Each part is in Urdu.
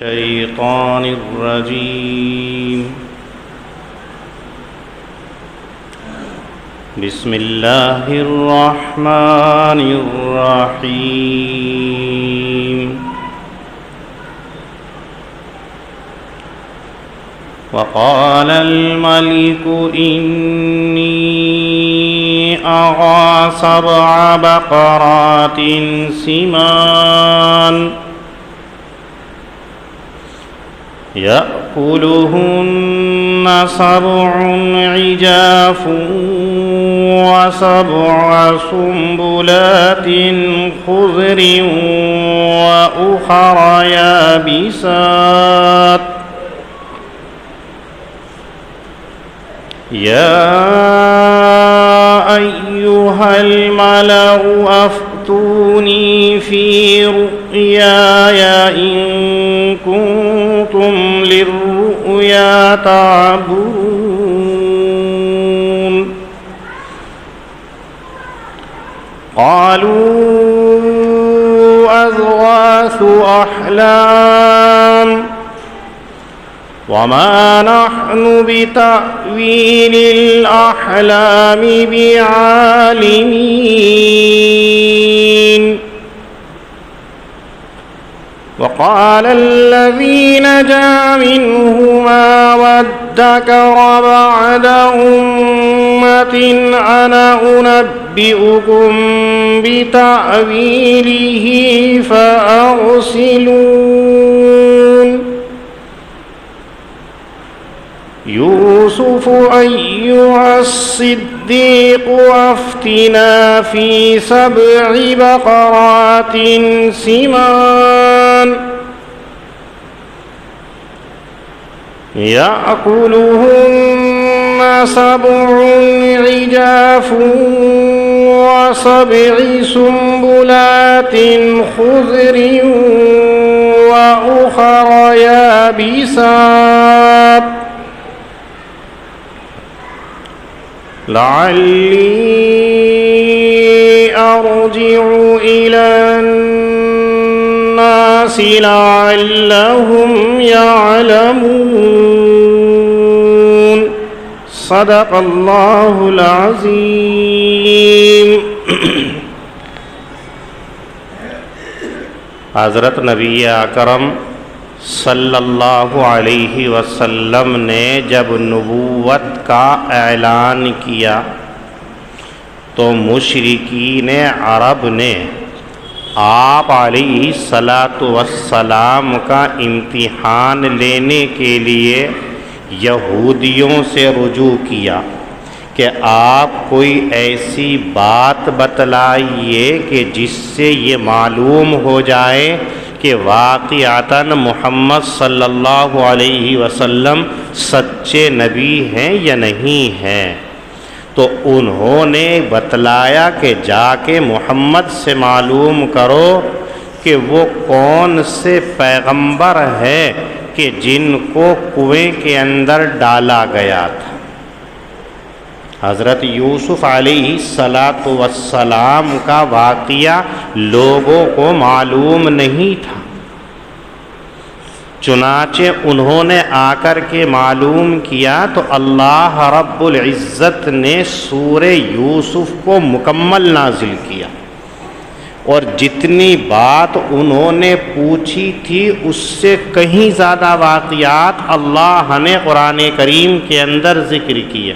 الشيطان الرجيم. بسم الله الرحمن الرحيم. وقال الملك إني أرى 7 بقرات سمان يأكلهن 7 عجاف و7 سنبلات خضر وأخر يابسات يا أيها الملأ أفتوني في رؤياي إن كنتم للرؤيا تعبرون. قالوا أضغاث أحلام وما نحن بتأويل الأحلام بعالمين. وقال الذي نجا منهما وادكر بعد أمة أنا أنبئكم بتأويله فأرسلون. يوسف أيها الصديق أفتنا في 7 بقرات سمان يأكلهن 7 عجاف و7 سنبلات خضر وأخر يابسات لعلي أرجع إلى الناس لعلهم يعلمون. صدق الله العظيم. حضرت نبی اکرم صلی اللہ علیہ وسلم نے جب نبوت کا اعلان کیا تو مشرکین عرب نے آپ علیہ الصلاۃ والسلام کا امتحان لینے کے لیے یہودیوں سے رجوع کیا کہ آپ کوئی ایسی بات بتلائیے کہ جس سے یہ معلوم ہو جائے کہ واقعتاً محمد صلی اللہ علیہ وسلم سچے نبی ہیں یا نہیں ہیں. تو انہوں نے بتلایا کہ جا کے محمد سے معلوم کرو کہ وہ کون سے پیغمبر ہے کہ جن کو کنویں کے اندر ڈالا گیا تھا. حضرت یوسف علیہ الصلاۃ والسلام کا واقعہ لوگوں کو معلوم نہیں تھا، چنانچہ انہوں نے آ کر کے معلوم کیا تو اللہ رب العزت نے سورہ یوسف کو مکمل نازل کیا، اور جتنی بات انہوں نے پوچھی تھی اس سے کہیں زیادہ واقعات اللہ نے قرآن کریم کے اندر ذکر کیے.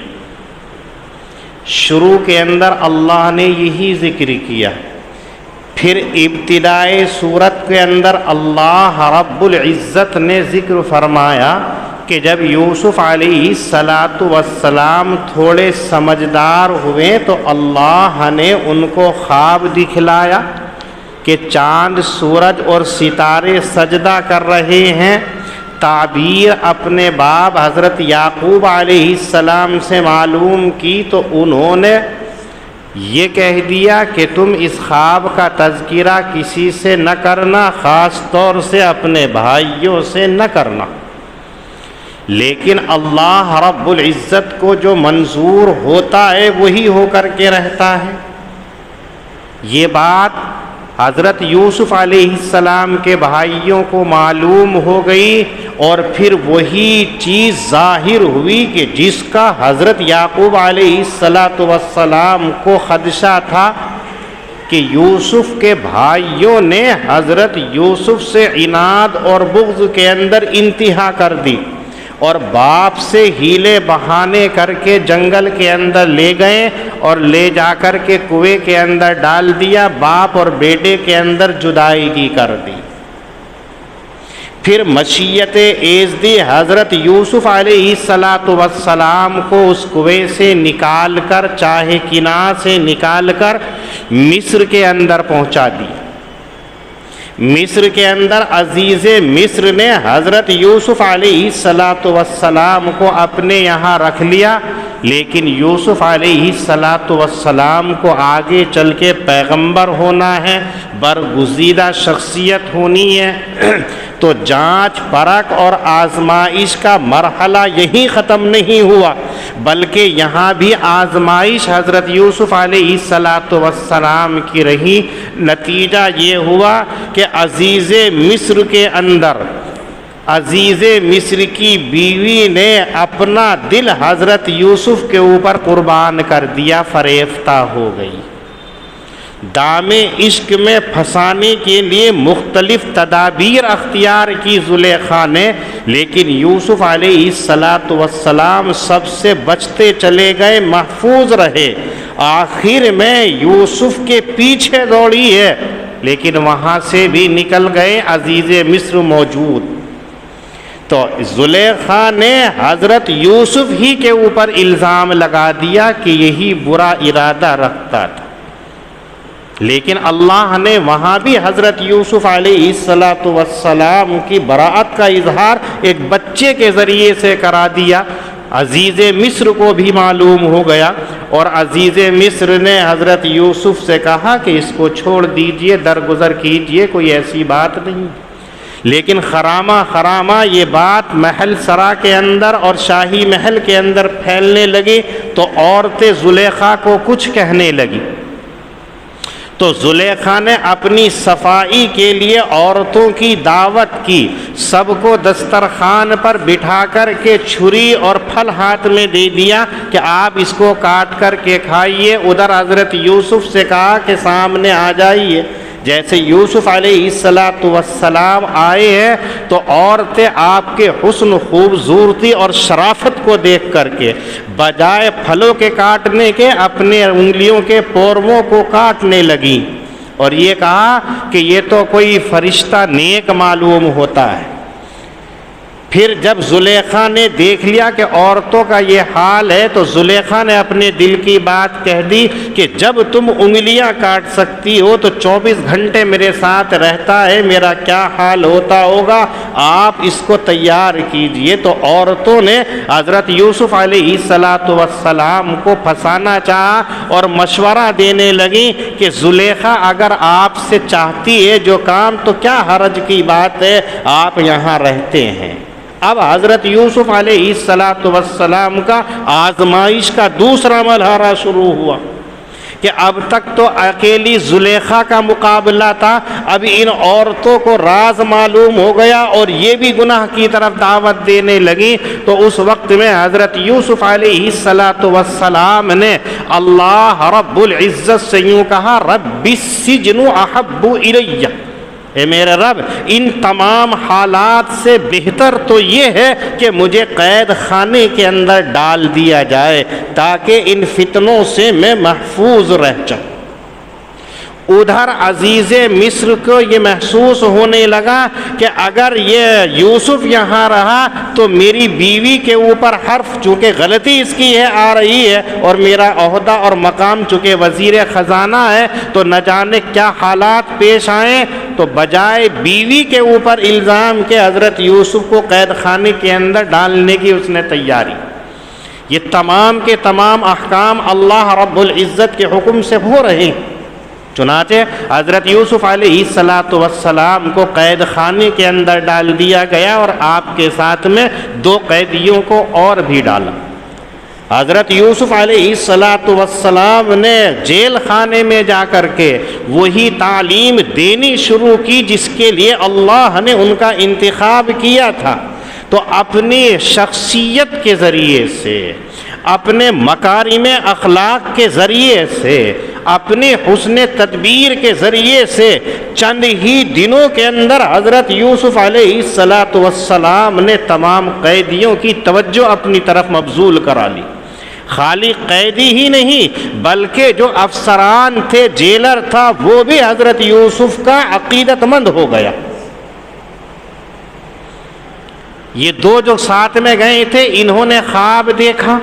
شروع کے اندر اللہ نے یہی ذکر کیا، پھر ابتدائے سورت کے اندر اللہ رب العزت نے ذکر فرمایا کہ جب یوسف علیہ الصلاۃ والسلام تھوڑے سمجھدار ہوئے تو اللہ نے ان کو خواب دکھلایا کہ چاند سورج اور ستارے سجدہ کر رہے ہیں. تعبیر اپنے باپ حضرت یعقوب علیہ السلام سے معلوم کی تو انہوں نے یہ کہہ دیا کہ تم اس خواب کا تذکرہ کسی سے نہ کرنا، خاص طور سے اپنے بھائیوں سے نہ کرنا. لیکن اللہ رب العزت کو جو منظور ہوتا ہے وہی ہو کر کے رہتا ہے. یہ بات حضرت یوسف علیہ السلام کے بھائیوں کو معلوم ہو گئی، اور پھر وہی چیز ظاہر ہوئی کہ جس کا حضرت یعقوب علیہ السلام کو خدشہ تھا کہ یوسف کے بھائیوں نے حضرت یوسف سے عناد اور بغض کے اندر انتہا کر دی، اور باپ سے ہیلے بہانے کر کے جنگل کے اندر لے گئے اور لے جا کر کے کنویں کے اندر ڈال دیا، باپ اور بیٹے کے اندر جدائیگی کر دی۔ پھر مشیت ایزدی حضرت یوسف علیہ السلام کو اس کنویں سے نکال کر، چاہے کنار سے نکال کر مصر کے اندر پہنچا دی۔ مصر کے اندر عزیز مصر نے حضرت یوسف علیہ السلام کو اپنے یہاں رکھ لیا، لیکن یوسف علیہ السلام کو آگے چل کے پیغمبر ہونا ہے، برگزیدہ شخصیت ہونی ہے، تو جانچ پرکھ اور آزمائش کا مرحلہ یہی ختم نہیں ہوا، بلکہ یہاں بھی آزمائش حضرت یوسف علیہ السلام کی رہی۔ نتیجہ یہ ہوا کہ عزیز مصر کے اندر عزیز مصر کی بیوی نے اپنا دل حضرت یوسف کے اوپر قربان کر دیا، فریفتہ ہو گئی۔ دام عشق میں پھنسانے کے لیے مختلف تدابیر اختیار کی زلیخا نے، لیکن یوسف علیہ السلام سب سے بچتے چلے گئے، محفوظ رہے۔ آخر میں یوسف کے پیچھے دوڑی ہے، لیکن وہاں سے بھی نکل گئے، عزیز مصر موجود۔ تو زلیخا نے حضرت یوسف ہی کے اوپر الزام لگا دیا کہ یہی برا ارادہ رکھتا تھا، لیکن اللہ نے وہاں بھی حضرت یوسف علیہ السلام کی براءت کا اظہار ایک بچے کے ذریعے سے کرا دیا۔ عزیز مصر کو بھی معلوم ہو گیا، اور عزیز مصر نے حضرت یوسف سے کہا کہ اس کو چھوڑ دیجئے، درگزر کیجئے، کوئی ایسی بات نہیں۔ لیکن خرامہ یہ بات محل سرا کے اندر اور شاہی محل کے اندر پھیلنے لگی، تو عورتیں زلیخا کو کچھ کہنے لگی۔ تو زلیخا نے اپنی صفائی کے لیے عورتوں کی دعوت کی، سب کو دسترخوان پر بٹھا کر کے چھری اور پھل ہاتھ میں دے دیا کہ آپ اس کو کاٹ کر کے کھائیے۔ ادھر حضرت یوسف سے کہا کہ سامنے آ جائیے۔ جیسے یوسف علیہ السلام آئے ہیں تو عورتیں آپ کے حسن، خوبصورتی اور شرافت کو دیکھ کر کے بجائے پھلوں کے کاٹنے کے اپنے انگلیوں کے پوروں کو کاٹنے لگیں، اور یہ کہا کہ یہ تو کوئی فرشتہ نیک معلوم ہوتا ہے۔ پھر جب زلیخا نے دیکھ لیا کہ عورتوں کا یہ حال ہے، تو زلیخا نے اپنے دل کی بات کہہ دی کہ جب تم انگلیاں کاٹ سکتی ہو تو 24 گھنٹے میرے ساتھ رہتا ہے، میرا کیا حال ہوتا ہوگا، آپ اس کو تیار کیجئے۔ تو عورتوں نے حضرت یوسف علیہ السلام کو پھنسانا چاہا اور مشورہ دینے لگی کہ زلیخا اگر آپ سے چاہتی ہے جو کام تو کیا حرج کی بات ہے، آپ یہاں رہتے ہیں۔ اب حضرت یوسف علیہ السلام کا آزمائش کا دوسرا مرحلہ شروع ہوا کہ اب تک تو اکیلی زلیخا کا مقابلہ تھا، اب ان عورتوں کو راز معلوم ہو گیا اور یہ بھی گناہ کی طرف دعوت دینے لگی۔ تو اس وقت میں حضرت یوسف علیہ السلام نے اللہ رب العزت سے یوں کہا، رب السجن احب الیہ، اے میرے رب، ان تمام حالات سے بہتر تو یہ ہے کہ مجھے قید خانے کے اندر ڈال دیا جائے تاکہ ان فتنوں سے میں محفوظ رہ جاؤں۔ ادھر عزیز مصر کو یہ محسوس ہونے لگا کہ اگر یہ یوسف یہاں رہا تو میری بیوی کے اوپر حرف، چونکہ غلطی اس کی ہے آ رہی ہے، اور میرا عہدہ اور مقام چونکہ وزیر خزانہ ہے، تو نہ جانے کیا حالات پیش آئیں۔ تو بجائے بیوی کے اوپر الزام کے حضرت یوسف کو قید خانے کے اندر ڈالنے کی اس نے تیاری۔ یہ تمام کے تمام احکام اللہ رب العزت کے حکم سے ہو رہے ہیں۔ چنانچہ حضرت یوسف علیہ السلام کو قید خانے کے اندر ڈال دیا گیا، اور آپ کے ساتھ میں 2 قیدیوں کو اور بھی ڈالا۔ حضرت یوسف علیہ السلام نے جیل خانے میں جا کر کے وہی تعلیم دینی شروع کی جس کے لیے اللہ نے ان کا انتخاب کیا تھا۔ تو اپنی شخصیت کے ذریعے سے، اپنے مکارم اخلاق کے ذریعے سے، اپنے حسن تدبیر کے ذریعے سے چند ہی دنوں کے اندر حضرت یوسف علیہ السلام نے تمام قیدیوں کی توجہ اپنی طرف مبذول کرا لی۔ خالی قیدی ہی نہیں بلکہ جو افسران تھے، جیلر تھا، وہ بھی حضرت یوسف کا عقیدت مند ہو گیا۔ یہ دو جو ساتھ میں گئے تھے انہوں نے خواب دیکھا،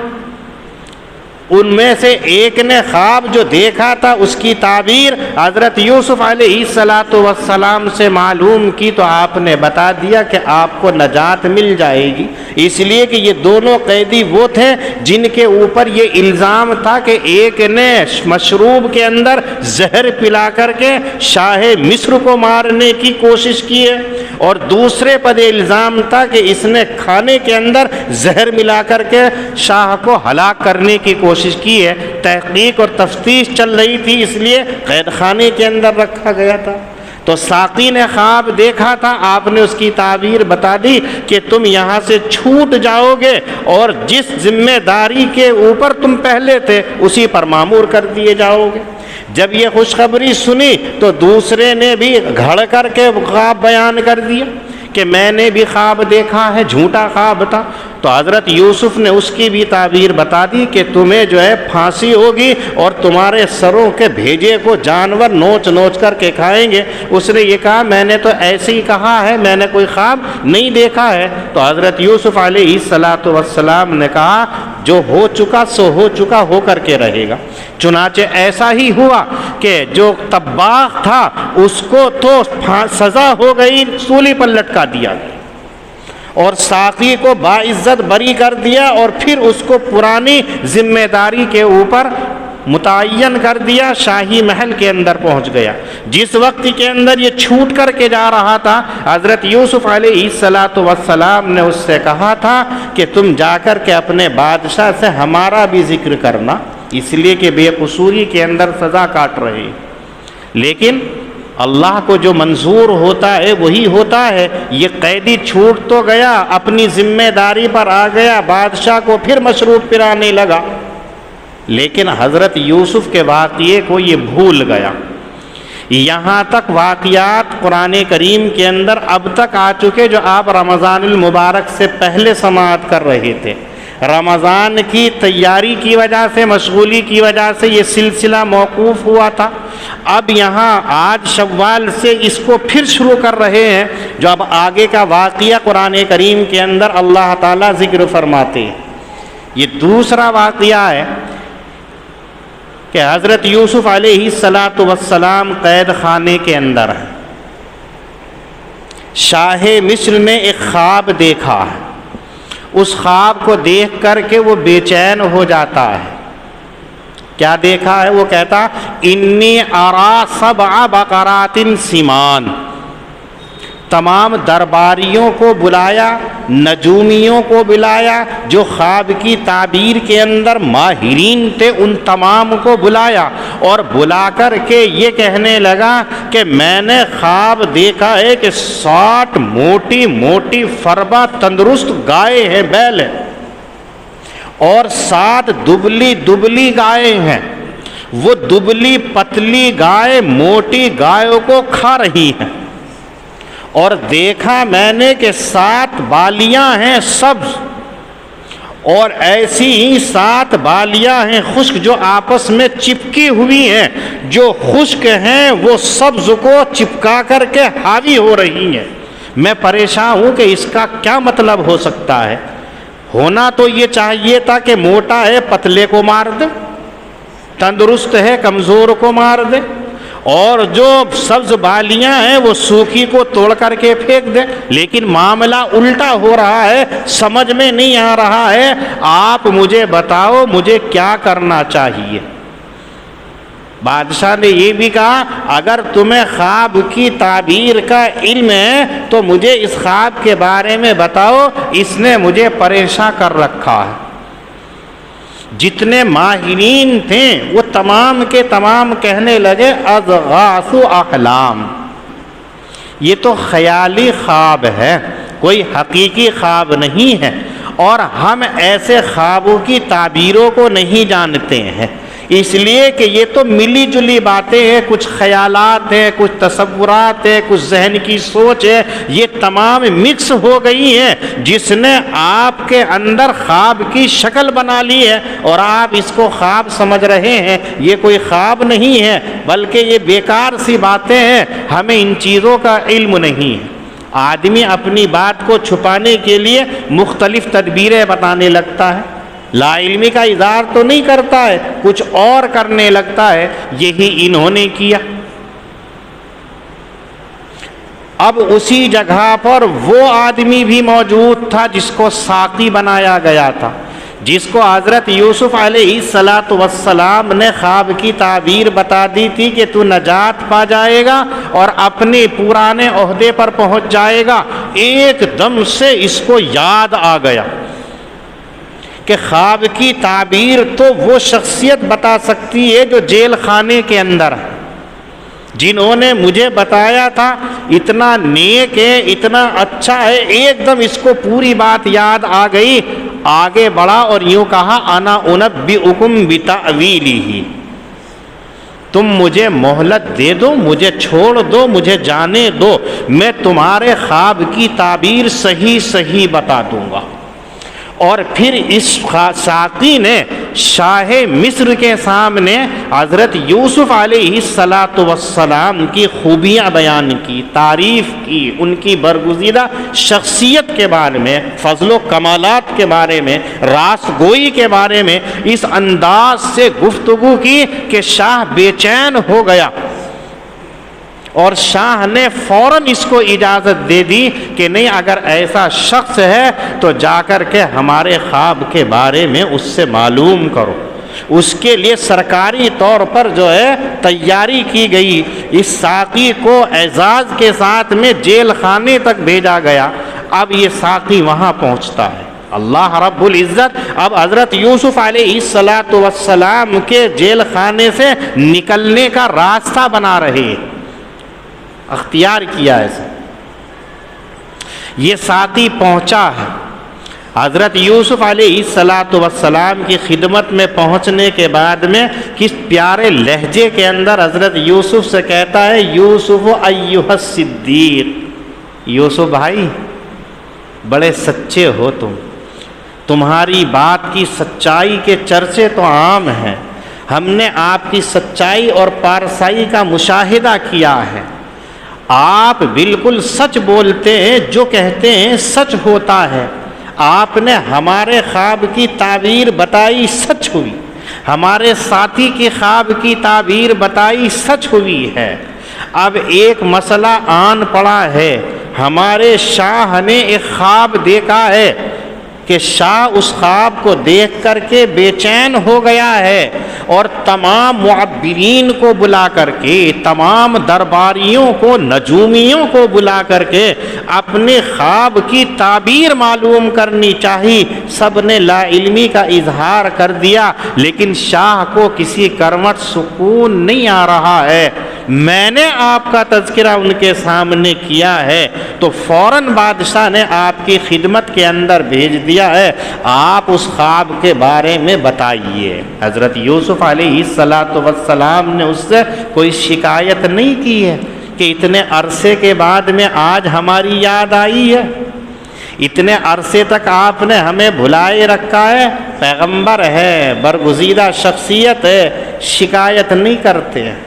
ان میں سے ایک نے خواب جو دیکھا تھا اس کی تعبیر حضرت یوسف علیہ السلام سے معلوم کی تو آپ نے بتا دیا کہ آپ کو نجات مل جائے گی، اس لیے کہ یہ دونوں قیدی وہ تھے جن کے اوپر یہ الزام تھا کہ ایک نے مشروب کے اندر زہر پلا کر کے شاہ مصر کو مارنے کی کوشش کی ہے، اور دوسرے پر الزام تھا کہ اس نے کھانے کے اندر زہر ملا کر کے شاہ کو ہلاک کرنے کی کوشش کی ہے۔ تحقیق اور تفتیش چل رہی تھی، اس لیے قید خانے کے اندر رکھا گیا تھا۔ تو ساقی نے خواب دیکھا تھا، آپ نے اس کی تعبیر بتا دی کہ تم یہاں سے چھوٹ جاؤ گے اور جس ذمہ داری کے اوپر تم پہلے تھے اسی پر مامور کر دیے جاؤ گے۔ جب یہ خوشخبری سنی تو دوسرے نے بھی گھڑ کر کے خواب بیان کر دیا کہ میں نے بھی خواب دیکھا ہے، جھوٹا خواب تھا۔ تو حضرت یوسف نے اس کی بھی تعبیر بتا دی کہ تمہیں جو ہے پھانسی ہوگی اور تمہارے سروں کے بھیجے کو جانور نوچ نوچ کر کے کھائیں گے۔ اس نے یہ کہا میں نے تو ایسے ہی کہا ہے، میں نے کوئی خواب نہیں دیکھا ہے۔ تو حضرت یوسف علیہ السلام نے کہا جو ہو چکا سو ہو چکا، ہو کر کے رہے گا۔ چنانچہ ایسا ہی ہوا کہ جو طباخ تھا اس کو تو سزا ہو گئی، سولی پر لٹکا دیا گیا، اور ساقی کو باعزت بری کر دیا، اور پھر اس کو پرانی ذمہ داری کے اوپر متعین کر دیا، شاہی محل کے اندر پہنچ گیا۔ جس وقت کے اندر یہ چھوٹ کر کے جا رہا تھا حضرت یوسف علیہ السلام نے اس سے کہا تھا کہ تم جا کر کے اپنے بادشاہ سے ہمارا بھی ذکر کرنا، اس لیے کہ بے قصوری کے اندر سزا کاٹ رہے۔ لیکن اللہ کو جو منظور ہوتا ہے وہی ہوتا ہے۔ یہ قیدی چھوٹ تو گیا، اپنی ذمہ داری پر آ گیا، بادشاہ کو پھر مشروب پلانے لگا، لیکن حضرت یوسف کے واقعے کو یہ بھول گیا۔ یہاں تک واقعات قرآن کریم کے اندر اب تک آ چکے جو آپ رمضان المبارک سے پہلے سماعت کر رہے تھے۔ رمضان کی تیاری کی وجہ سے، مشغولی کی وجہ سے یہ سلسلہ موقوف ہوا تھا۔ اب یہاں آج شوال سے اس کو پھر شروع کر رہے ہیں، جو اب آگے کا واقعہ قرآن کریم کے اندر اللہ تعالیٰ ذکر فرماتے ہیں۔ یہ دوسرا واقعہ ہے کہ حضرت یوسف علیہ السلام قید خانے کے اندر ہیں۔ شاہ مصر نے ایک خواب دیکھا ہے، اس خواب کو دیکھ کر کے وہ بے چین ہو جاتا ہے۔ کیا دیکھا ہے؟ وہ کہتا انی ارا سبع بقرات سمان۔ تمام درباریوں کو بلایا، نجومیوں کو بلایا، جو خواب کی تعبیر کے اندر ماہرین تھے ان تمام کو بلایا، اور بلا کر کے یہ کہنے لگا کہ میں نے خواب دیکھا ہے کہ 60 موٹی موٹی فربا تندرست گائے ہیں، بیل ہیں، اور 7 دبلی دبلی گائے ہیں۔ وہ دبلی پتلی گائے موٹی گایوں کو کھا رہی ہیں، اور دیکھا میں نے کہ 7 بالیاں ہیں سبز، اور ایسی ہی 7 بالیاں ہیں خشک جو آپس میں چپکی ہوئی ہیں، جو خشک ہیں وہ سبز کو چپکا کر کے حاوی ہو رہی ہیں۔ میں پریشان ہوں کہ اس کا کیا مطلب ہو سکتا ہے۔ ہونا تو یہ چاہیے تھا کہ موٹا ہے پتلے کو مار دے، تندرست ہے کمزور کو مار دے، اور جو سبز بالیاں ہیں وہ سوکھی کو توڑ کر کے پھینک دے، لیکن معاملہ الٹا ہو رہا ہے، سمجھ میں نہیں آ رہا ہے۔ آپ مجھے بتاؤ مجھے کیا کرنا چاہیے۔ بادشاہ نے یہ بھی کہا اگر تمہیں خواب کی تعبیر کا علم ہے تو مجھے اس خواب کے بارے میں بتاؤ، اس نے مجھے پریشان کر رکھا ہے۔ جتنے ماہرین تھے وہ تمام کے تمام کہنے لگے اضغاث احلام، یہ تو خیالی خواب ہے، کوئی حقیقی خواب نہیں ہے، اور ہم ایسے خوابوں کی تعبیروں کو نہیں جانتے ہیں، اس لیے کہ یہ تو ملی جلی باتیں ہیں، کچھ خیالات ہیں، کچھ تصورات ہیں، کچھ ذہن کی سوچ ہے، یہ تمام مکس ہو گئی ہیں، جس نے آپ کے اندر خواب کی شکل بنا لی ہے اور آپ اس کو خواب سمجھ رہے ہیں۔ یہ کوئی خواب نہیں ہے بلکہ یہ بیکار سی باتیں ہیں، ہمیں ان چیزوں کا علم نہیں ہے۔ آدمی اپنی بات کو چھپانے کے لیے مختلف تدبیریں بتانے لگتا ہے، لا علمی کا اظہار تو نہیں کرتا ہے، کچھ اور کرنے لگتا ہے، یہی انہوں نے کیا۔ اب اسی جگہ پر وہ آدمی بھی موجود تھا جس کو ساقی بنایا گیا تھا، جس کو حضرت یوسف علیہ السلام نے خواب کی تعبیر بتا دی تھی کہ تو نجات پا جائے گا اور اپنے پرانے عہدے پر پہنچ جائے گا۔ ایک دم سے اس کو یاد آ گیا کہ خواب کی تعبیر تو وہ شخصیت بتا سکتی ہے جو جیل خانے کے اندر ہے، جنہوں نے مجھے بتایا تھا اتنا نیک ہے، اتنا اچھا ہے، ایک دم اس کو پوری بات یاد آ گئی۔ آگے بڑھا اور یوں کہا انا انبئکم بتأویلہ، تم مجھے مہلت دے دو، مجھے چھوڑ دو، مجھے جانے دو، میں تمہارے خواب کی تعبیر صحیح صحیح بتا دوں گا۔ اور پھر اس ساقی نے شاہ مصر کے سامنے حضرت یوسف علیہ السلام کی خوبیاں بیان کی، تعریف کی، ان کی برگزیدہ شخصیت کے بارے میں، فضل و کمالات کے بارے میں، راست گوئی کے بارے میں اس انداز سے گفتگو کی کہ شاہ بے چین ہو گیا، اور شاہ نے فوراً اس کو اجازت دے دی کہ نہیں، اگر ایسا شخص ہے تو جا کر کے ہمارے خواب کے بارے میں اس سے معلوم کرو۔ اس کے لیے سرکاری طور پر جو ہے تیاری کی گئی، اس ساقی کو اعزاز کے ساتھ میں جیل خانے تک بھیجا گیا۔ اب یہ ساقی وہاں پہنچتا ہے، اللہ رب العزت اب حضرت یوسف علیہ السلام کے جیل خانے سے نکلنے کا راستہ بنا رہے، اختیار کیا ایسا۔ یہ ساقی پہنچا ہے، حضرت یوسف علیہ السلام کی خدمت میں پہنچنے کے بعد میں کس پیارے لہجے کے اندر حضرت یوسف سے کہتا ہے یوسف ایھا الصدیق، یوسف بھائی بڑے سچے ہو تمہاری بات کی سچائی کے چرچے تو عام ہیں، ہم نے آپ کی سچائی اور پارسائی کا مشاہدہ کیا ہے، آپ بالکل سچ بولتے ہیں، جو کہتے ہیں سچ ہوتا ہے، آپ نے ہمارے خواب کی تعبیر بتائی، سچ ہوئی، ہمارے ساتھی کی خواب کی تعبیر بتائی، سچ ہوئی ہے۔ اب ایک مسئلہ آن پڑا ہے، ہمارے شاہ نے ایک خواب دیکھا ہے کہ شاہ اس خواب کو دیکھ کر کے بے چین ہو گیا ہے، اور تمام معبرین کو بلا کر کے، تمام درباریوں کو، نجومیوں کو بلا کر کے اپنے خواب کی تعبیر معلوم کرنی چاہیے۔ سب نے لا علمی کا اظہار کر دیا، لیکن شاہ کو کسی کرمٹ سکون نہیں آ رہا ہے۔ میں نے آپ کا تذکرہ ان کے سامنے کیا ہے تو فوراً بادشاہ نے آپ کی خدمت کے اندر بھیج دیا ہے، آپ اس خواب کے بارے میں بتائیے۔ حضرت یوسف علیہ السلام نے اس سے کوئی شکایت نہیں کی ہے کہ اتنے عرصے کے بعد میں آج ہماری یاد آئی ہے، اتنے عرصے تک آپ نے ہمیں بھلائے رکھا ہے، پیغمبر ہے، برگزیدہ شخصیت ہے، شکایت نہیں کرتے ہیں،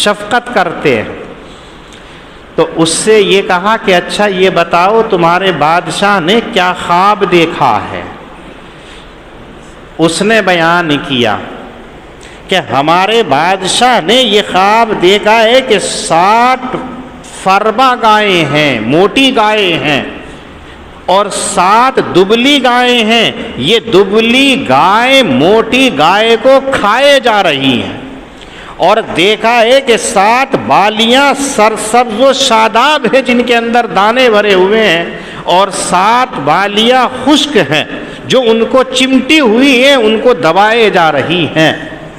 شفقت کرتے ہیں۔ تو اس سے یہ کہا کہ اچھا یہ بتاؤ تمہارے بادشاہ نے کیا خواب دیکھا ہے؟ اس نے بیان کیا کہ ہمارے بادشاہ نے یہ خواب دیکھا ہے کہ 60 فربا گائیں ہیں، موٹی گائیں ہیں، اور 7 دبلی گائیں ہیں، یہ دبلی گائیں موٹی گائے کو کھائے جا رہی ہیں، اور دیکھا ہے کہ 7 بالیاں سرسبز و شاداب ہیں جن کے اندر دانے بھرے ہوئے ہیں، اور 7 بالیاں خشک ہیں جو ان کو چمٹی ہوئی ہے ان کو دبائے جا رہی ہیں۔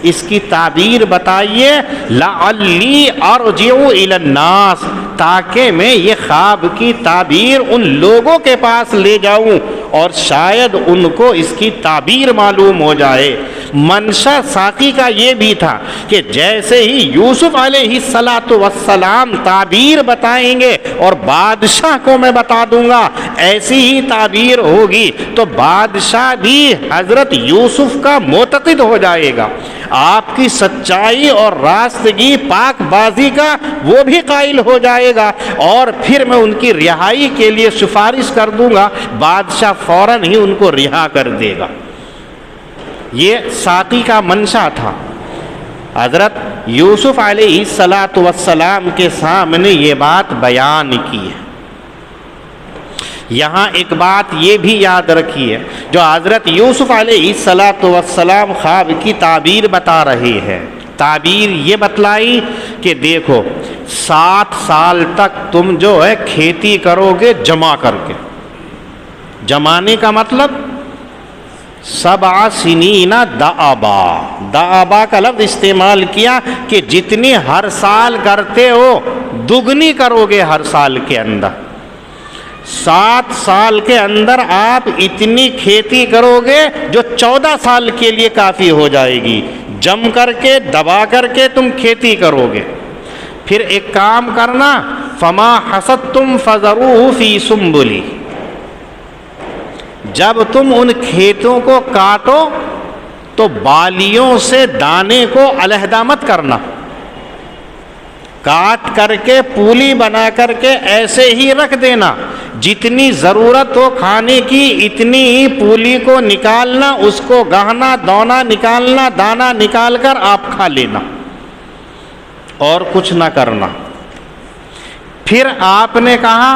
اس کی تعبیر بتائیے، لعلی ارجع الی الناس، تاکہ میں یہ خواب کی تعبیر ان لوگوں کے پاس لے جاؤں اور شاید ان کو اس کی تعبیر معلوم ہو جائے۔ منشا ساقی کا یہ بھی تھا کہ جیسے ہی یوسف علیہ السلام تعبیر بتائیں گے اور بادشاہ کو میں بتا دوں گا ایسی ہی تعبیر ہوگی، تو بادشاہ بھی حضرت یوسف کا معتقد ہو جائے گا، آپ کی سچائی اور راستگی پاک بازی کا وہ بھی قائل ہو جائے گا، اور پھر میں ان کی رہائی کے لیے سفارش کر دوں گا، بادشاہ فوراً ہی ان کو رہا کر دے گا۔ یہ ساقی کا منشا تھا۔ حضرت یوسف علیہ السلام کے سامنے یہ بات بیان کی ہے۔ یہاں ایک بات یہ بھی یاد رکھیے، جو حضرت یوسف علیہ السلام خواب کی تعبیر بتا رہے ہیں، تعبیر یہ بتلائی کہ دیکھو 7 سال تک تم جو ہے کھیتی کرو گے جمع کر کے۔ جمانے کا مطلب 7 سنین دعبا، دعبا کا لفظ استعمال کیا کہ جتنی ہر سال کرتے ہو دگنی کرو گے ہر سال کے اندر۔ 7 سال کے اندر آپ اتنی کھیتی کرو گے جو 14 سال کے لیے کافی ہو جائے گی، جم کر کے دبا کر کے تم کھیتی کرو گے۔ پھر ایک کام کرنا، فما حصدتم فذروه فی سنبلی، جب تم ان کھیتوں کو کاٹو تو بالیوں سے دانے کو علیحدہ مت کرنا، کاٹ کر کے پولی بنا کر کے ایسے ہی رکھ دینا، جتنی ضرورت ہو کھانے کی اتنی ہی پولی کو نکالنا، اس کو گہنا دونا نکالنا، دانا نکال کر آپ کھا لینا اور کچھ نہ کرنا۔ پھر آپ نے کہا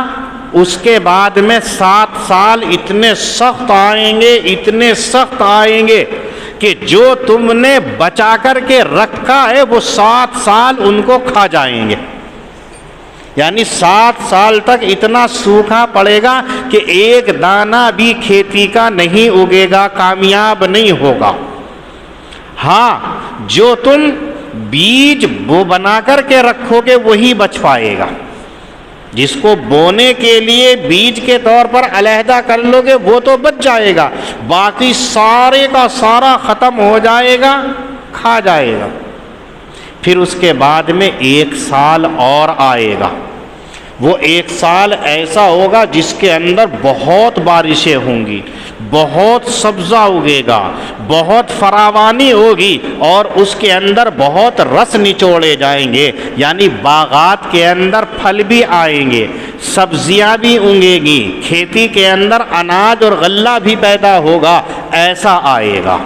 اس کے بعد میں 7 سال اتنے سخت آئیں گے، اتنے سخت آئیں گے کہ جو تم نے بچا کر کے رکھا ہے وہ 7 سال ان کو کھا جائیں گے۔ یعنی 7 سال تک اتنا سوکھا پڑے گا کہ ایک دانہ بھی کھیتی کا نہیں اگے گا، کامیاب نہیں ہوگا۔ ہاں، جو تم بیج بو بنا کر کے رکھو گے وہی بچ پائے گا، جس کو بونے کے لیے بیج کے طور پر علیحدہ کر لو گے وہ تو بچ جائے گا، باقی سارے کا سارا ختم ہو جائے گا، کھا جائے گا۔ پھر اس کے بعد میں 1 سال اور آئے گا، وہ 1 سال ایسا ہوگا جس کے اندر بہت بارشیں ہوں گی، بہت سبزہ اگے گا، بہت فراوانی ہوگی، اور اس کے اندر بہت رس نچوڑے جائیں گے، یعنی باغات کے اندر پھل بھی آئیں گے، سبزیاں بھی اگیں گی، کھیتی کے اندر اناج اور غلہ بھی پیدا ہوگا، ایسا آئے گا۔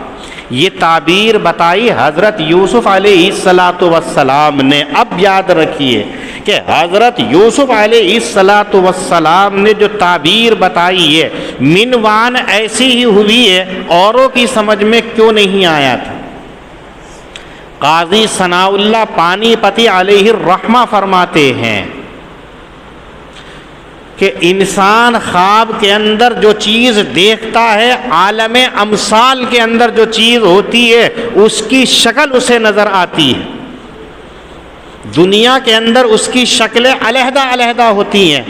یہ تعبیر بتائی حضرت یوسف علیہ السلام نے۔ اب یاد رکھیے کہ حضرت یوسف علیہ السلام نے جو تعبیر بتائی ہے منوان ایسی ہی ہوئی ہے، اوروں کی سمجھ میں کیوں نہیں آیا تھا؟ قاضی ثناء اللہ پانی پتی علیہ الرحمہ فرماتے ہیں کہ انسان خواب کے اندر جو چیز دیکھتا ہے، عالم امثال کے اندر جو چیز ہوتی ہے اس کی شکل اسے نظر آتی ہے۔ دنیا کے اندر اس کی شکلیں علیحدہ علیحدہ ہوتی ہیں،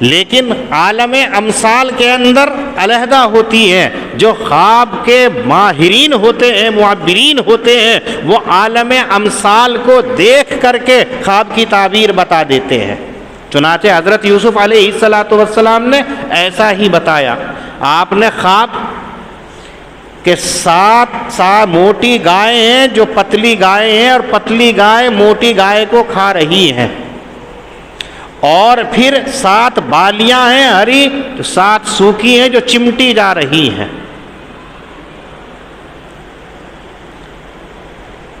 لیکن عالم امثال کے اندر علیحدہ ہوتی ہیں۔ جو خواب کے ماہرین ہوتے ہیں، معبرین ہوتے ہیں، وہ عالم امثال کو دیکھ کر کے خواب کی تعبیر بتا دیتے ہیں۔ چنانچہ حضرت یوسف علیہ السلام نے ایسا ہی بتایا۔ آپ نے خواب کہ 7 موٹی گائیں ہیں جو پتلی گائیں ہیں، اور پتلی گائے موٹی گائے کو کھا رہی ہیں، اور پھر 7 بالیاں ہیں ہری، تو 7 سوکھی ہیں جو چمٹی جا رہی ہیں۔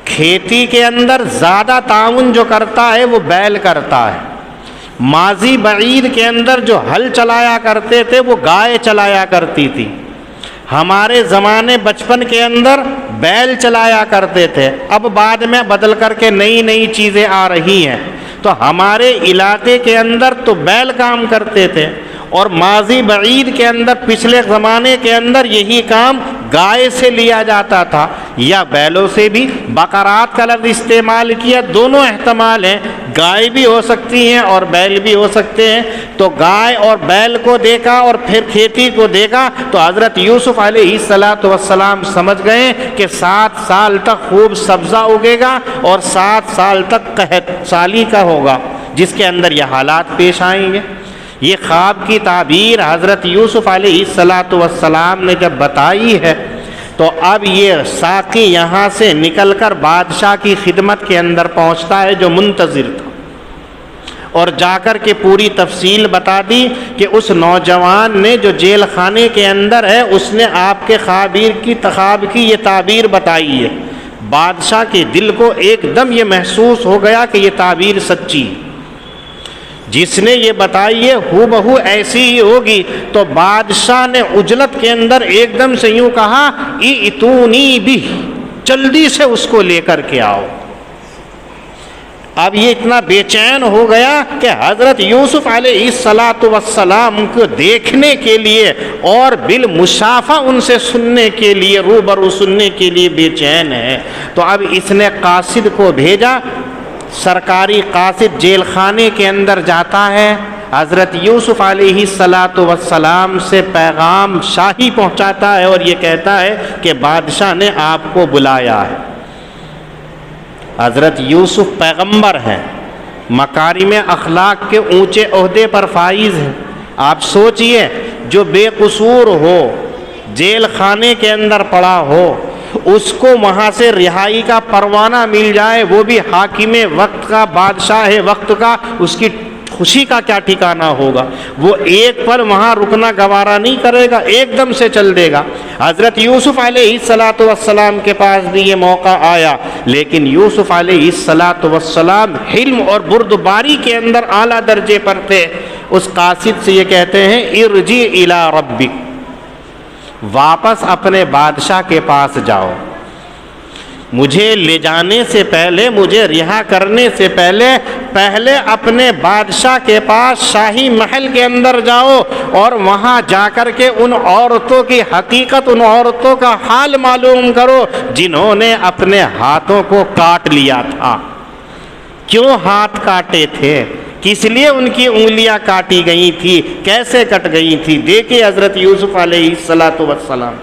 کھیتی کے اندر زیادہ تعاون جو کرتا ہے وہ بیل کرتا ہے۔ ماضی بعید کے اندر جو ہل چلایا کرتے تھے وہ گائے چلایا کرتی تھی۔ ہمارے زمانے بچپن کے اندر بیل چلایا کرتے تھے، اب بعد میں بدل کر کے نئی نئی چیزیں آ رہی ہیں، تو ہمارے علاقے کے اندر تو بیل کام کرتے تھے، اور ماضی بعید کے اندر پچھلے زمانے کے اندر یہی کام گائے سے لیا جاتا تھا یا بیلوں سے بھی. بقرات کا لفظ استعمال کیا، دونوں احتمال ہیں، گائے بھی ہو سکتی ہیں اور بیل بھی ہو سکتے ہیں. تو گائے اور بیل کو دیکھا اور پھر کھیتی کو دیکھا تو حضرت یوسف علیہ السلام سمجھ گئے کہ 7 سال تک خوب سبزہ اگے گا اور 7 سال تک قحط سالی کا ہوگا، جس کے اندر یہ حالات پیش آئیں گے. یہ خواب کی تعبیر حضرت یوسف علیہ السلام نے جب بتائی ہے تو اب یہ ساقی یہاں سے نکل کر بادشاہ کی خدمت کے اندر پہنچتا ہے جو منتظر تھا، اور جا کر کے پوری تفصیل بتا دی کہ اس نوجوان نے جو جیل خانے کے اندر ہے اس نے آپ کے خواب کی یہ تعبیر بتائی ہے. بادشاہ کے دل کو ایک دم یہ محسوس ہو گیا کہ یہ تعبیر سچی، جس نے یہ بتائی ہے ہو بہو ایسی ہی ہوگی. تو بادشاہ نے عجلت کے اندر ایک دم سے یوں کہا ائتونی بھی، جلدی سے اس کو لے کر کے آؤ. اب یہ اتنا بے چین ہو گیا کہ حضرت یوسف علیہ السلام کو دیکھنے کے لیے اور بالمشافہ ان سے سننے کے لیے، روبرو سننے کے لیے بے چین ہے. تو اب اس نے قاصد کو بھیجا. سرکاری قاصد جیل خانے کے اندر جاتا ہے، حضرت یوسف علیہ السلام سے پیغام شاہی پہنچاتا ہے اور یہ کہتا ہے کہ بادشاہ نے آپ کو بلایا ہے. حضرت یوسف پیغمبر ہیں، مکارم اخلاق کے اونچے عہدے پر فائز ہیں. آپ سوچئے جو بے قصور ہو، جیل خانے کے اندر پڑا ہو، اس کو وہاں سے رہائی کا پروانہ مل جائے، وہ بھی حاکم وقت کا، بادشاہ وقت کا، اس کی خوشی کا کیا ٹھکانہ ہوگا. وہ ایک پل وہاں رکنا گوارا نہیں کرے گا، ایک دم سے چل دے گا. حضرت یوسف علیہ السلام کے پاس بھی یہ موقع آیا، لیکن یوسف علیہ السلام حلم اور بردباری کے اندر اعلیٰ درجے پر تھے. اس قاصد سے یہ کہتے ہیں ارجع الی ربک، واپس اپنے بادشاہ کے پاس جاؤ. مجھے لے جانے سے پہلے، مجھے رہا کرنے سے پہلے اپنے بادشاہ کے پاس شاہی محل کے اندر جاؤ اور وہاں جا کر کے ان عورتوں کی حقیقت، ان عورتوں کا حال معلوم کرو جنہوں نے اپنے ہاتھوں کو کاٹ لیا تھا. کیوں ہاتھ کاٹے تھے؟ کس لیے ان کی انگلیاں کاٹی گئی تھی؟ کیسے کٹ گئی تھی؟ دیکھیں حضرت یوسف علیہ السلام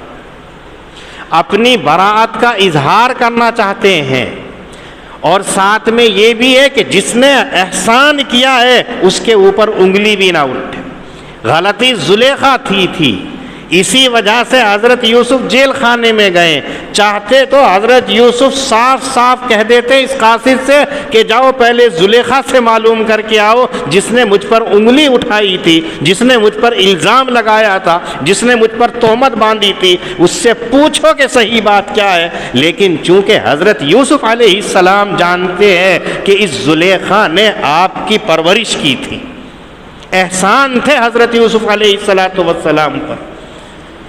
اپنی براءت کا اظہار کرنا چاہتے ہیں، اور ساتھ میں یہ بھی ہے کہ جس نے احسان کیا ہے اس کے اوپر انگلی بھی نہ اٹھے. غلطی زلیخا تھی. اسی وجہ سے حضرت یوسف جیل خانے میں گئے. چاہتے تو حضرت یوسف صاف کہہ دیتے اس قاصد سے کہ جاؤ پہلے زلیخا سے معلوم کر کے آؤ، جس نے مجھ پر انگلی اٹھائی تھی، جس نے مجھ پر الزام لگایا تھا، جس نے مجھ پر تہمت باندھی تھی، اس سے پوچھو کہ صحیح بات کیا ہے. لیکن چونکہ حضرت یوسف علیہ السلام جانتے ہیں کہ اس زلیخا نے آپ کی پرورش کی تھی، احسان تھے حضرت یوسف علیہ السلام پر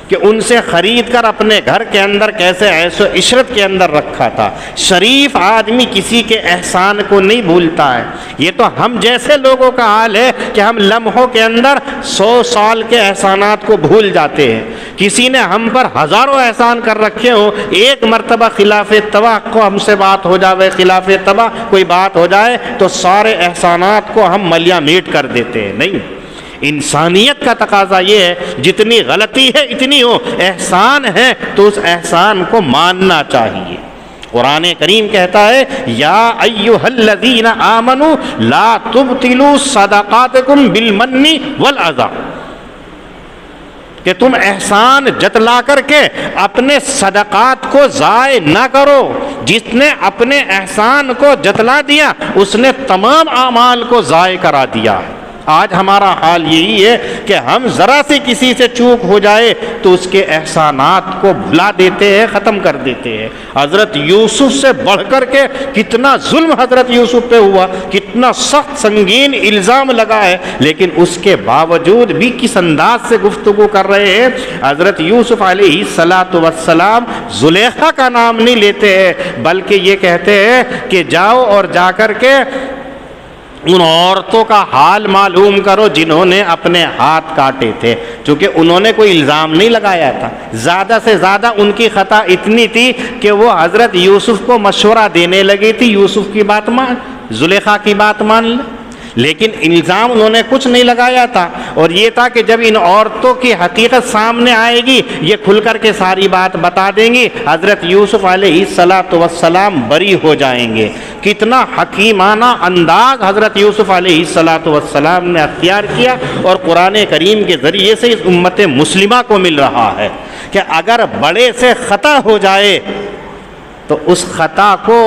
کہ ان سے خرید کر اپنے گھر کے اندر کیسے عیش و عشرت کے اندر رکھا تھا. شریف آدمی کسی کے احسان کو نہیں بھولتا ہے. یہ تو ہم جیسے لوگوں کا حال ہے کہ ہم لمحوں کے اندر 100 سال کے احسانات کو بھول جاتے ہیں. کسی نے ہم پر ہزاروں احسان کر رکھے ہو، ایک مرتبہ خلاف طبع کو ہم سے بات ہو جائے، خلاف طبع کوئی بات ہو جائے تو سارے احسانات کو ہم ملیا میٹ کر دیتے ہیں. نہیں، انسانیت کا تقاضا یہ ہے جتنی غلطی ہے اتنی ہو، احسان ہے تو اس احسان کو ماننا چاہیے. قرآن کریم کہتا ہے یا ایھا الذین آمنوا لا تبطلوا صدقاتکم بالمن والعذا، کہ تم احسان جتلا کر کے اپنے صدقات کو ضائع نہ کرو. جس نے اپنے احسان کو جتلا دیا اس نے تمام اعمال کو ضائع کرا دیا. آج ہمارا حال یہی ہے کہ ہم ذرا سے کسی سے چوک ہو جائے تو اس کے احسانات کو بھلا دیتے ہیں، ختم کر دیتے ہیں. حضرت یوسف سے بڑھ کر کے کتنا ظلم حضرت یوسف پہ ہوا، کتنا سخت سنگین الزام لگا ہے، لیکن اس کے باوجود بھی کس انداز سے گفتگو کر رہے ہیں. حضرت یوسف علیہ السلام زلیخا کا نام نہیں لیتے ہیں، بلکہ یہ کہتے ہیں کہ جاؤ اور جا کر کے ان عورتوں کا حال معلوم کرو جنہوں نے اپنے ہاتھ کاٹے تھے، چونکہ انہوں نے کوئی الزام نہیں لگایا تھا، زیادہ سے زیادہ ان کی خطا اتنی تھی کہ وہ حضرت یوسف کو مشورہ دینے لگی تھی یوسف کی بات مان، زلیخا کی بات مان لے، لیکن الزام انہوں نے کچھ نہیں لگایا تھا، اور یہ تھا کہ جب ان عورتوں کی حقیقت سامنے آئے گی یہ کھل کر کے ساری بات بتا دیں گی، حضرت یوسف علیہ السلام بری ہو جائیں گے۔ کتنا حکیمانہ انداز حضرت یوسف علیہ السلام نے اختیار کیا، اور قرآن کریم کے ذریعے سے اس امت مسلمہ کو مل رہا ہے کہ اگر بڑے سے خطا ہو جائے تو اس خطا کو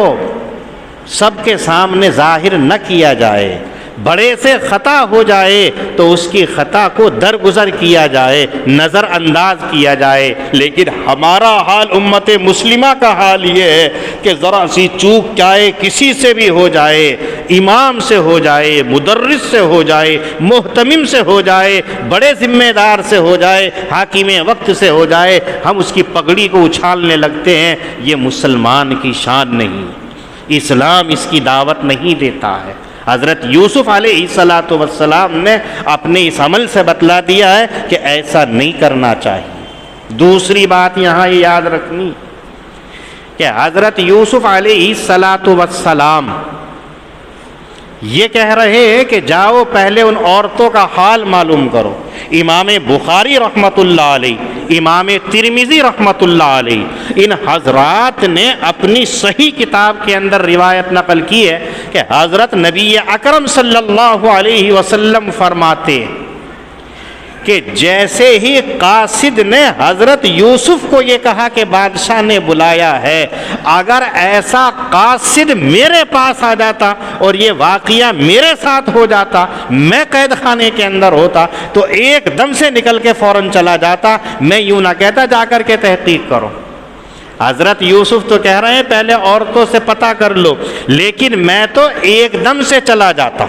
سب کے سامنے ظاہر نہ کیا جائے، بڑے سے خطا ہو جائے تو اس کی خطا کو درگزر کیا جائے، نظر انداز کیا جائے۔ لیکن ہمارا حال، امت مسلمہ کا حال یہ ہے کہ ذرا سی چوک چاہے کسی سے بھی ہو جائے، امام سے ہو جائے، مدرس سے ہو جائے، محتمم سے ہو جائے، بڑے ذمہ دار سے ہو جائے، حاکم وقت سے ہو جائے، ہم اس کی پگڑی کو اچھالنے لگتے ہیں۔ یہ مسلمان کی شان نہیں، اسلام اس کی دعوت نہیں دیتا ہے۔ حضرت یوسف علیہ السلام نے اپنے اس عمل سے بتلا دیا ہے کہ ایسا نہیں کرنا چاہیے۔ دوسری بات یہاں یہ یاد رکھنی کہ حضرت یوسف علیہ السلام یہ کہہ رہے ہیں کہ جاؤ پہلے ان عورتوں کا حال معلوم کرو۔ امام بخاری رحمۃ اللہ علیہ، امام ترمذی رحمۃ اللہ علیہ، ان حضرات نے اپنی صحیح کتاب کے اندر روایت نقل کی ہے کہ حضرت نبی اکرم صلی اللہ علیہ وسلم فرماتے کہ جیسے ہی قاصد نے حضرت یوسف کو یہ کہا کہ بادشاہ نے بلایا ہے، اگر ایسا قاصد میرے پاس آ جاتا اور یہ واقعہ میرے ساتھ ہو جاتا، میں قید خانے کے اندر ہوتا تو ایک دم سے نکل کے فوراً چلا جاتا، میں یوں نہ کہتا جا کر کے تحقیق کرو۔ حضرت یوسف تو کہہ رہے ہیں پہلے عورتوں سے پتہ کر لو، لیکن میں تو ایک دم سے چلا جاتا۔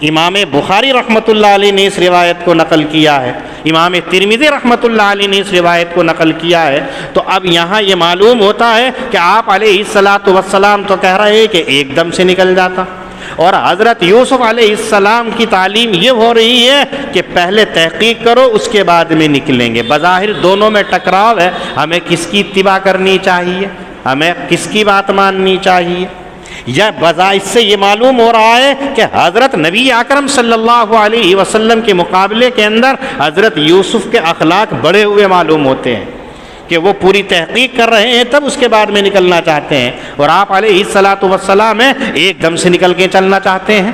امام بخاری رحمۃ اللہ علیہ نے اس روایت کو نقل کیا ہے، امام ترمذی رحمۃ اللہ علیہ نے اس روایت کو نقل کیا ہے۔ تو اب یہاں یہ معلوم ہوتا ہے کہ آپ علیہ السلام تو کہہ رہے ہیں کہ ایک دم سے نکل جاتا، اور حضرت یوسف علیہ السلام کی تعلیم یہ ہو رہی ہے کہ پہلے تحقیق کرو اس کے بعد میں نکلیں گے۔ بظاہر دونوں میں ٹکراؤ ہے، ہمیں کس کی اتباع کرنی چاہیے، ہمیں کس کی بات ماننی چاہیے؟ یا بظاہر اس سے یہ معلوم ہو رہا ہے کہ حضرت نبی اکرم صلی اللہ علیہ وسلم کے مقابلے کے اندر حضرت یوسف کے اخلاق بڑھے ہوئے معلوم ہوتے ہیں کہ وہ پوری تحقیق کر رہے ہیں تب اس کے بعد میں نکلنا چاہتے ہیں، اور آپ علیہ السلام ہیں ایک دم سے نکل کے چلنا چاہتے ہیں۔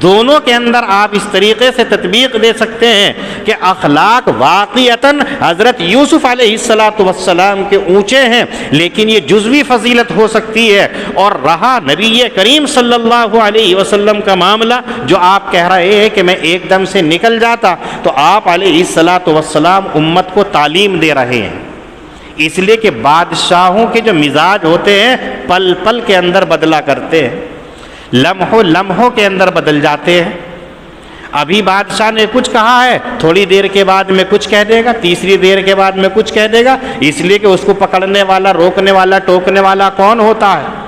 دونوں کے اندر آپ اس طریقے سے تطبیق دے سکتے ہیں کہ اخلاق واقعتاً حضرت یوسف علیہ السلام کے اونچے ہیں، لیکن یہ جزوی فضیلت ہو سکتی ہے۔ اور رہا نبی کریم صلی اللہ علیہ وسلم کا معاملہ، جو آپ کہہ رہے ہیں کہ میں ایک دم سے نکل جاتا، تو آپ علیہ السلام امت کو تعلیم دے رہے ہیں، اس لیے کہ بادشاہوں کے جو مزاج ہوتے ہیں پل پل کے اندر بدلا کرتے ہیں، لمحوں کے اندر بدل جاتے ہیں۔ ابھی بادشاہ نے کچھ کہا ہے، تھوڑی دیر کے بعد میں کچھ کہہ دے گا، تیسری دیر کے بعد میں کچھ کہہ دے گا، اس لیے کہ اس کو پکڑنے والا، روکنے والا، ٹوکنے والا کون ہوتا ہے؟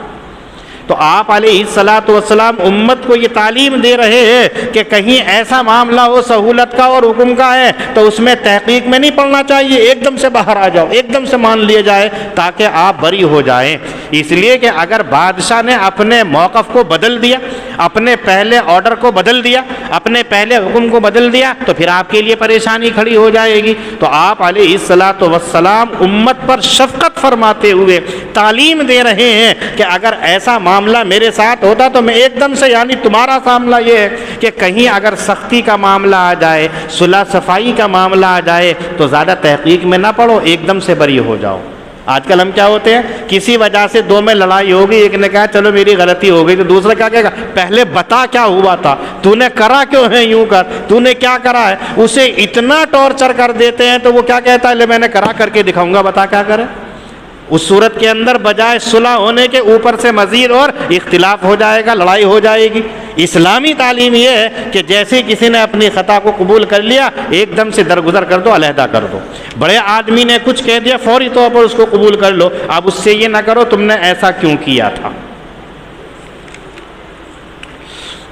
تو آپ علیہ السلام امت کو یہ تعلیم دے رہے ہیں کہ کہیں ایسا معاملہ ہو سہولت کا اور حکم کا ہے تو اس میں تحقیق میں نہیں پڑنا چاہیے، ایک دم سے باہر آ جاؤ، ایک دم سے مان لیا جائے تاکہ آپ بری ہو جائیں۔ اس لیے کہ اگر بادشاہ نے اپنے موقف کو بدل دیا، اپنے پہلے آرڈر کو بدل دیا، اپنے پہلے حکم کو بدل دیا، تو پھر آپ کے لیے پریشانی کھڑی ہو جائے گی۔ تو آپ علیہ السلام امت پر شفقت فرماتے ہوئے تعلیم دے رہے ہیں کہ اگر ایسا معاملہ میرے ساتھ ہوتا تو میں ایک دم سے، یعنی تمہارا معاملہ یہ ہے کہ کہیں اگر سختی کا معاملہ آ جائے، صلح صفائی کا معاملہ آ جائے تو زیادہ تحقیق میں نہ پڑو، ایک دم سے بری ہو جاؤ۔ آج کل ہم کیا ہوتے ہیں، کسی وجہ سے دو میں لڑائی ہوگی، ایک نے کہا چلو میری غلطی ہو گئی، تو دوسرا کیا کہے گا، پہلے بتا کیا ہوا تھا، تو نے کرا کیوں ہے یوں کر، تو نے کیا کرا ہے۔ اسے اتنا ٹارچر کر دیتے ہیں تو وہ کیا کہتا ہے، لے میں نے کرا کر کے دکھاؤں گا، بتا کیا کرے۔ اس صورت کے اندر بجائے صلح ہونے کے اوپر سے مزید اور اختلاف ہو جائے گا، لڑائی ہو جائے گی۔ اسلامی تعلیم یہ ہے کہ جیسے کسی نے اپنی خطا کو قبول کر لیا، ایک دم سے درگزر کر دو، علیحدہ کر دو۔ بڑے آدمی نے کچھ کہہ دیا، فوری طور پر اس کو قبول کر لو، اب اس سے یہ نہ کرو تم نے ایسا کیوں کیا تھا۔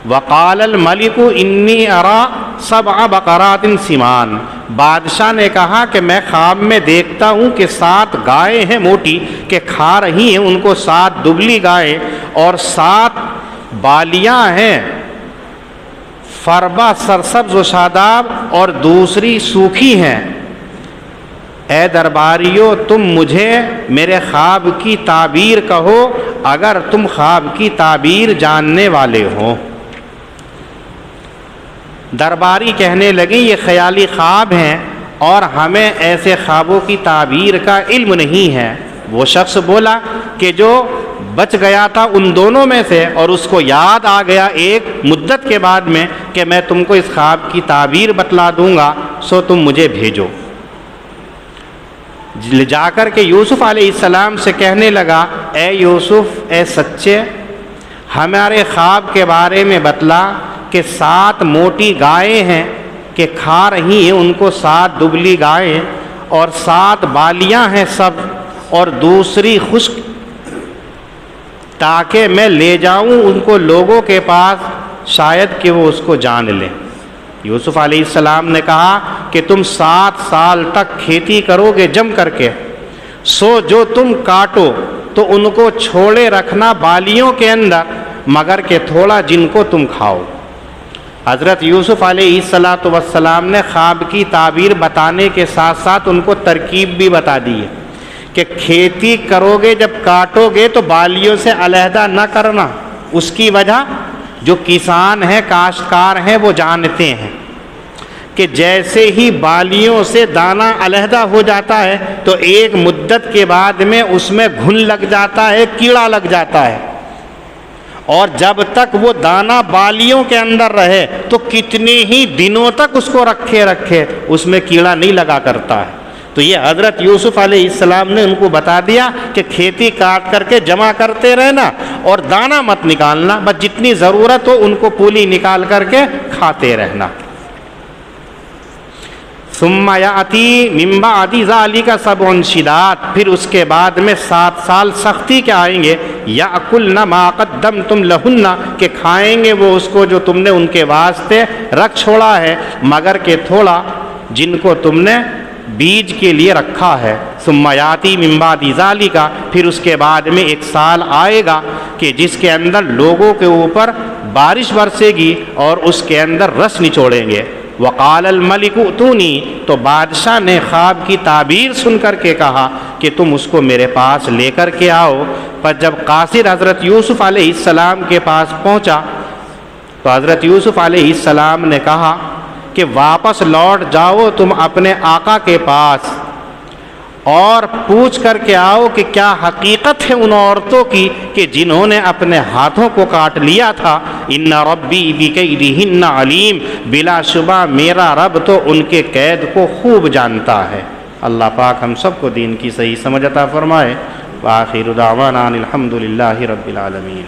وقال الملک انی ارا سبع بقرات سمان، بادشاہ نے کہا کہ میں خواب میں دیکھتا ہوں کہ 7 گائے ہیں موٹی کہ کھا رہی ہیں ان کو 7 دبلی گائے، اور 7 بالیاں ہیں فربا سرسبز و شاداب اور دوسری سوکھی ہیں۔ اے درباریو تم مجھے میرے خواب کی تعبیر کہو اگر تم خواب کی تعبیر جاننے والے ہو۔ درباری کہنے لگے یہ خیالی خواب ہیں اور ہمیں ایسے خوابوں کی تعبیر کا علم نہیں ہے۔ وہ شخص بولا کہ جو بچ گیا تھا ان دونوں میں سے اور اس کو یاد آ گیا ایک مدت کے بعد میں کہ میں تم کو اس خواب کی تعبیر بتلا دوں گا، سو تم مجھے بھیجو۔ جا کر کے یوسف علیہ السلام سے کہنے لگا اے یوسف اے سچے، ہمارے خواب کے بارے میں بتلا کہ 7 موٹی گائیں ہیں کہ کھا رہی ہیں ان کو 7 دبلی گائیں، اور 7 بالیاں ہیں سب اور دوسری خشک، تاکہ میں لے جاؤں ان کو لوگوں کے پاس شاید کہ وہ اس کو جان لیں۔ یوسف علیہ السلام نے کہا کہ تم 7 سال تک کھیتی کرو گے جم کر کے، سو جو تم کاٹو تو ان کو چھوڑے رکھنا بالیوں کے اندر، مگر کہ تھوڑا جن کو تم کھاؤ۔ حضرت یوسف علیہ السلام نے خواب کی تعبیر بتانے کے ساتھ ساتھ ان کو ترکیب بھی بتا دی ہے کہ کھیتی کرو گے جب کاٹو گے تو بالیوں سے علیحدہ نہ کرنا۔ اس کی وجہ جو کسان ہیں کاشتکار ہیں وہ جانتے ہیں کہ جیسے ہی بالیوں سے دانہ علیحدہ ہو جاتا ہے تو ایک مدت کے بعد میں اس میں گھن لگ جاتا ہے، کیڑا لگ جاتا ہے، اور جب تک وہ دانہ بالیوں کے اندر رہے تو کتنے ہی دنوں تک اس کو رکھے اس میں کیڑا نہیں لگا کرتا ہے۔ تو یہ حضرت یوسف علیہ السلام نے ان کو بتا دیا کہ کھیتی کاٹ کر کے جمع کرتے رہنا اور دانہ مت نکالنا، بس جتنی ضرورت ہو ان کو پولی نکال کر کے کھاتے رہنا۔ ثم یاتی من بعد ذلک سبع شداد، پھر اس کے بعد میں 7 سال سختی کے آئیں گے، یاکلن ما قدمتم لہن، کہ کھائیں گے وہ اس کو جو تم نے ان کے واسطے رکھ چھوڑا ہے، مگر کہ تھوڑا جن کو تم نے بیج کے لیے رکھا ہے۔ ثم یاتی من بعد ذلک، پھر اس کے بعد میں 1 سال آئے گا کہ جس کے اندر لوگوں کے اوپر بارش برسے گی اور اس کے اندر رس نچوڑیں گے۔ وقال الملک اتونی، تو بادشاہ نے خواب کی تعبیر سن کر کے کہا کہ تم اس کو میرے پاس لے کر کے آؤ۔ پر جب قاصد حضرت یوسف علیہ السلام کے پاس پہنچا تو حضرت یوسف علیہ السلام نے کہا کہ واپس لوٹ جاؤ تم اپنے آقا کے پاس اور پوچھ کر کے آؤ کہ کیا حقیقت ہے ان عورتوں کی کہ جنہوں نے اپنے ہاتھوں کو کاٹ لیا تھا۔ ان ربی بکیدہن علیم، بلا شبہ میرا رب تو ان کے قید کو خوب جانتا ہے۔ اللہ پاک ہم سب کو دین کی صحیح سمجھ عطا فرمائے۔ وآخر دعوانا الحمد للہ رب العالمین۔